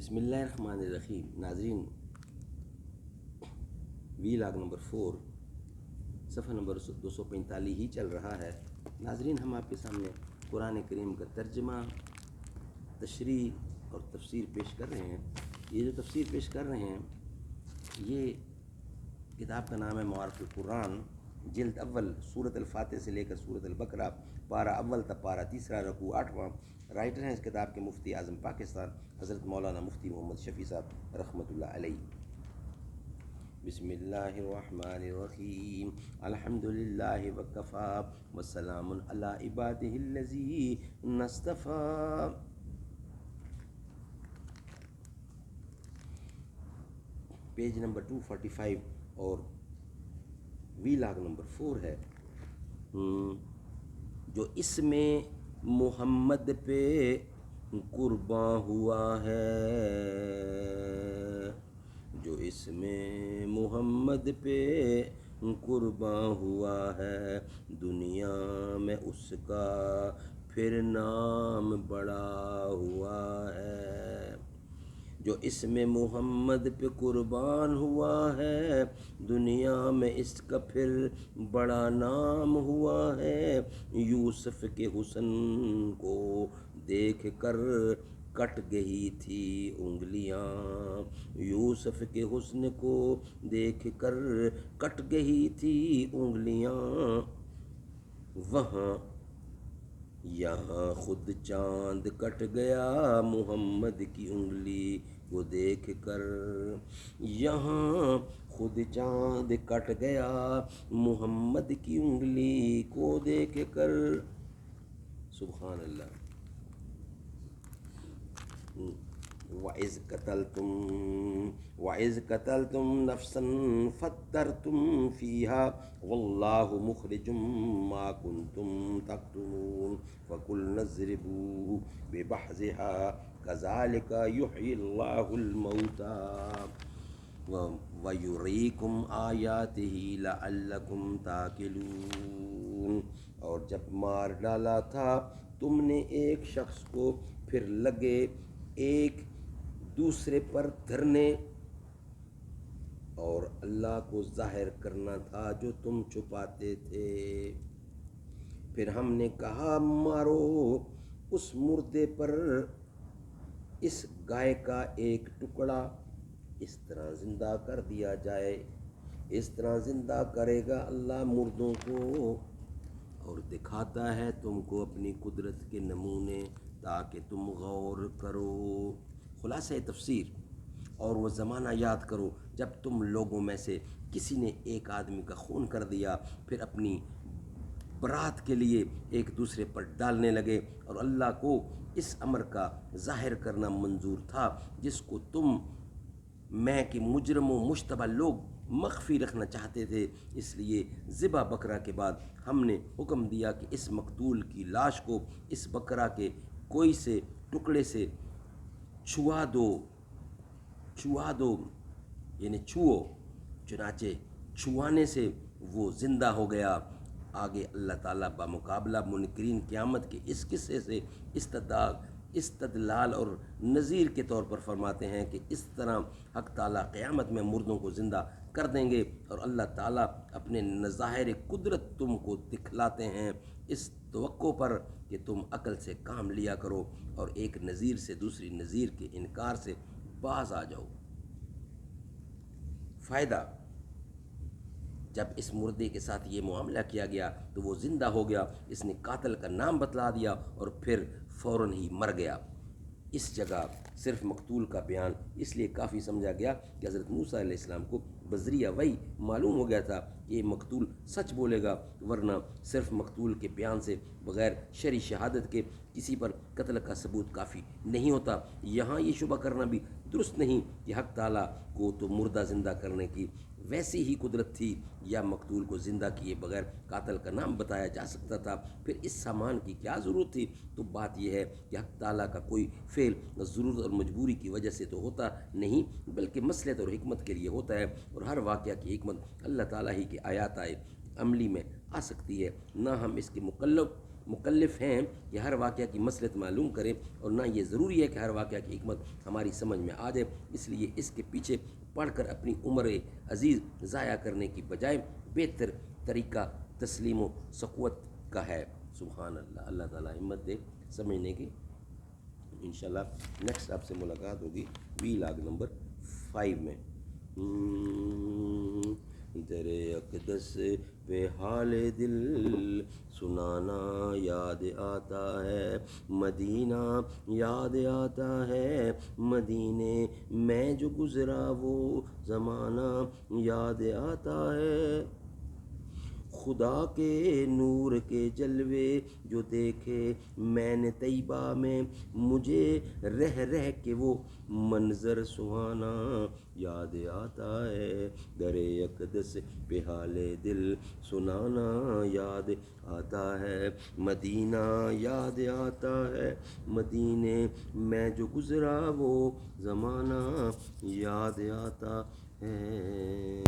بسم اللہ الرحمن الرحیم. ناظرین، وی لاگ نمبر 4 صفحہ نمبر 245 ہی چل رہا ہے. ناظرین، ہم آپ کے سامنے قرآن کریم کا ترجمہ، تشریح اور تفسیر پیش کر رہے ہیں. یہ جو تفسیر پیش کر رہے ہیں، یہ کتاب کا نام ہے معارف القرآن، جلد اول، سورۃ الفاتحہ سے لے کر سورۃ البقرہ، پارہ اول تا پارہ تیسرا، رکوع 8واں. رائٹر ہیں اس کتاب کے مفتی اعظم پاکستان حضرت مولانا مفتی محمد شفیع صاحب رحمۃ اللہ علیہ. بسم اللہ الرحمن الرحیم. الحمد للہ وکفیٰ وسلام علی عبادہ الذین اصطفیٰ. پیج نمبر 245 اور وی لاگ نمبر 4 ہے. جو اس میں محمد پہ قرباں ہوا ہے، جو اس میں محمد پہ قرباں ہوا ہے، دنیا میں اس کا پھر نام بڑا ہوا ہے. جو اس میں محمد پہ قربان ہوا ہے، دنیا میں اس کا پھر بڑا نام ہوا ہے. یوسف کے حسن کو دیکھ کر کٹ گئی تھی انگلیاں، یوسف کے حسن کو دیکھ کر کٹ گئی تھی انگلیاں. وہاں یہاں خود چاند کٹ گیا محمد کی انگلی کو دیکھ کر، یہاں خود چاند کٹ گیا محمد کی انگلی کو دیکھ کر. سبحان اللہ. وَإِذْ قَتَلْتُمْ نَفْسًا فَادَّارَأْتُمْ فِيهَا وَاللَّهُ مُخْرِجٌ مَا كُنْتُمْ تَكْتُمُونَ فَقُلْنَا اضْرِبُوهُ بِبَعْضِهَا كَذَلِكَ يُحْيِي اللَّهُ الْمَوْتَى وَيُرِيكُمْ آيَاتِهِ لَعَلَّكُمْ تَعْقِلُونَ. اور جب مار ڈالا تھا تم نے ایک شخص کو، پھر لگے ایک دوسرے پر دھرنے، اور اللہ کو ظاہر کرنا تھا جو تم چھپاتے تھے. پھر ہم نے کہا مارو اس مردے پر اس گائے کا ایک ٹکڑا، اس طرح زندہ کر دیا جائے. اس طرح زندہ کرے گا اللہ مردوں کو، اور دکھاتا ہے تم کو اپنی قدرت کے نمونے تاکہ تم غور کرو. خلاصہ تفسیر. اور وہ زمانہ یاد کرو جب تم لوگوں میں سے کسی نے ایک آدمی کا خون کر دیا، پھر اپنی برات کے لیے ایک دوسرے پر ڈالنے لگے، اور اللہ کو اس امر کا ظاہر کرنا منظور تھا جس کو تم میں کہ مجرم و مشتبہ لوگ مخفی رکھنا چاہتے تھے. اس لیے ذبح بکرا کے بعد ہم نے حکم دیا کہ اس مقتول کی لاش کو اس بکرا کے کوئی سے ٹکڑے سے چھوا دو یعنی چھو. چنانچہ چھوانے سے وہ زندہ ہو گیا. آگے اللہ تعالیٰ بمقابلہ منکرین قیامت کے اس قصے سے استدلال اور نظیر کے طور پر فرماتے ہیں کہ اس طرح حق تعالیٰ قیامت میں مردوں کو زندہ کر دیں گے، اور اللہ تعالیٰ اپنے نظائر قدرت تم کو دکھلاتے ہیں اس توقع پر کہ تم عقل سے کام لیا کرو اور ایک نظیر سے دوسری نظیر کے انکار سے باز آ جاؤ. فائدہ: جب اس مردے کے ساتھ یہ معاملہ کیا گیا تو وہ زندہ ہو گیا، اس نے قاتل کا نام بتلا دیا اور پھر فوراً ہی مر گیا. اس جگہ صرف مقتول کا بیان اس لیے کافی سمجھا گیا کہ حضرت موسیٰ علیہ السلام کو بذریعہ وحی معلوم ہو گیا تھا کہ یہ مقتول سچ بولے گا، ورنہ صرف مقتول کے بیان سے بغیر شرعی شہادت کے کسی پر قتل کا ثبوت کافی نہیں ہوتا. یہاں یہ شبہ کرنا بھی درست نہیں کہ حق تعالیٰ کو تو مردہ زندہ کرنے کی ویسی ہی قدرت تھی، یا مقتول کو زندہ کیے بغیر قاتل کا نام بتایا جا سکتا تھا. پھر اس سامان کی کیا ضرورت تھی؟ تو بات یہ ہے کہ حق تعالیٰ کا کوئی فعل ضرورت اور مجبوری کی وجہ سے تو ہوتا نہیں، بلکہ مصلحت اور حکمت کے لیے ہوتا ہے، اور ہر واقعہ کی حکمت اللہ تعالیٰ ہی کی آیات عملی میں آ سکتی ہے. نہ ہم اس کے مکلف مکلف ہیں کہ ہر واقعہ کی مصلحت معلوم کریں، اور نہ یہ ضروری ہے کہ ہر واقعہ کی حکمت ہماری سمجھ میں آ جائے، اس لیے اس کے پیچھے پڑھ کر اپنی عمر عزیز ضائع کرنے کی بجائے بہتر طریقہ تسلیم و سخوت کا ہے۔ سبحان اللہ، اللہ تعالیٰ ہمت دے سمجھنے کی۔ انشاءاللہ نیکسٹ آپ سے ملاقات ہوگی وی لاگ نمبر 5 میں۔ در اقدس پہ حال دل سنانا یاد آتا ہے، مدینہ یاد آتا ہے، مدینے میں جو گزرا وہ زمانہ یاد آتا ہے، خدا کے نور کے جلوے جو دیکھے میں نے طیبہ میں، مجھے رہ رہ کے وہ منظر سہانا یاد آتا ہے، در اقدس پہ حال دل سنانا یاد آتا ہے، مدینہ یاد آتا ہے، مدینے میں جو گزرا وہ زمانہ یاد آتا ہے۔